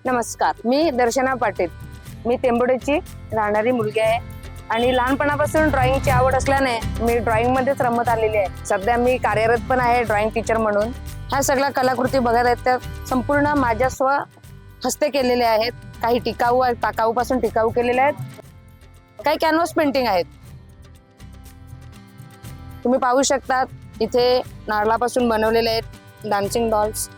नमस्कार, मी दर्शना पाटील. मी टेंबोडेची राहणारी मुलगी आहे आणि लहानपणापासून ड्रॉइंगची आवड असल्याने मी ड्रॉइंग मध्येच रमत आलेली आहे. सध्या मी कार्यरत पण आहे ड्रॉइंग टीचर म्हणून. ह्या सगळ्या कलाकृती बघत आहेत त्या संपूर्ण माझ्या स्व हस्ते केलेल्या आहेत. काही टिकाऊ आहेत, टाकाऊपासून टिकाऊ केलेल्या आहेत, काही कॅनव्हास पेंटिंग आहेत. तुम्ही पाहू शकतात इथे नारळापासून बनवलेले आहेत डान्सिंग डॉल्स.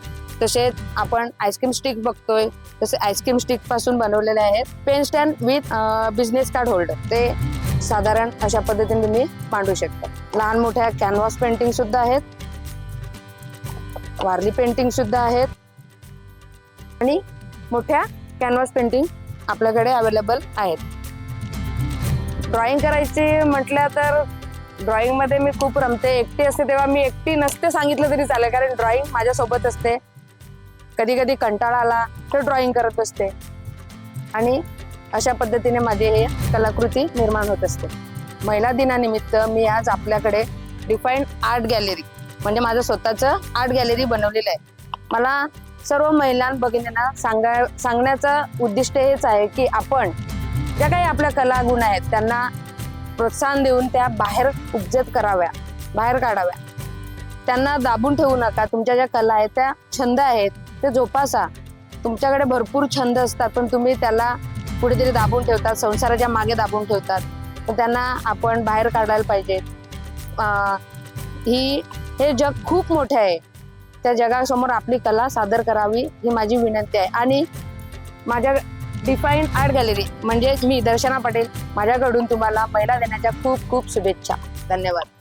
तसेच आपण आईस्क्रीम स्टिक बघतोय, तसे आईस्क्रीम स्टिक पासून बनवलेले आहेत. Pen stand with business card holder, ते साधारण अशा पद्धतीने तुम्ही मांडू शकता. लहान मोठ्या कॅनव्हास पेंटिंग सुद्धा आहेत, वारली पेंटिंग सुद्धा आहेत आणि मोठ्या कॅनव्हास पेंटिंग आपल्याकडे अवेलेबल आहेत. ड्रॉइंग करायची म्हटलं तर ड्रॉइंग मध्ये मी खूप रमते. एकटी असते तेव्हा मी एकटी नसते सांगितलं तरी चालेल, कारण ड्रॉइंग माझ्यासोबत असते. कधी कधी कंटाळा आला तर ड्रॉइंग करत असते आणि अशा पद्धतीने माझी हे कलाकृती निर्माण होत असते. महिला दिनानिमित्त मी आज आपल्याकडे डिफाईन आर्ट गॅलरी म्हणजे माझं स्वतःचं आर्ट गॅलरी बनवलेलं आहे. मला सर्व महिला भगिनींना सांगण्याचं उद्दिष्ट हेच आहे की आपण ज्या काही आपल्या कला गुण आहेत त्यांना प्रोत्साहन देऊन त्या बाहेर उपजत कराव्या, बाहेर काढाव्या. त्यांना दाबून ठेवू नका. तुमच्या ज्या कला आहेत, त्या छंद आहेत, ते जोपासा. तुमच्याकडे भरपूर छंद असतात पण तुम्ही त्याला कुठेतरी दाबून ठेवतात, संसाराच्या मागे दाबून ठेवतात. तर त्यांना आपण बाहेर काढायला पाहिजे. हे जग खूप मोठे आहे, त्या जगासमोर आपली कला सादर करावी ही माझी विनंती आहे. आणि माझ्या डिफाईन आर्ट गॅलरी म्हणजे मी दर्शना पाटील, माझ्याकडून तुम्हाला महिला दिनाच्या खूप खूप शुभेच्छा. धन्यवाद.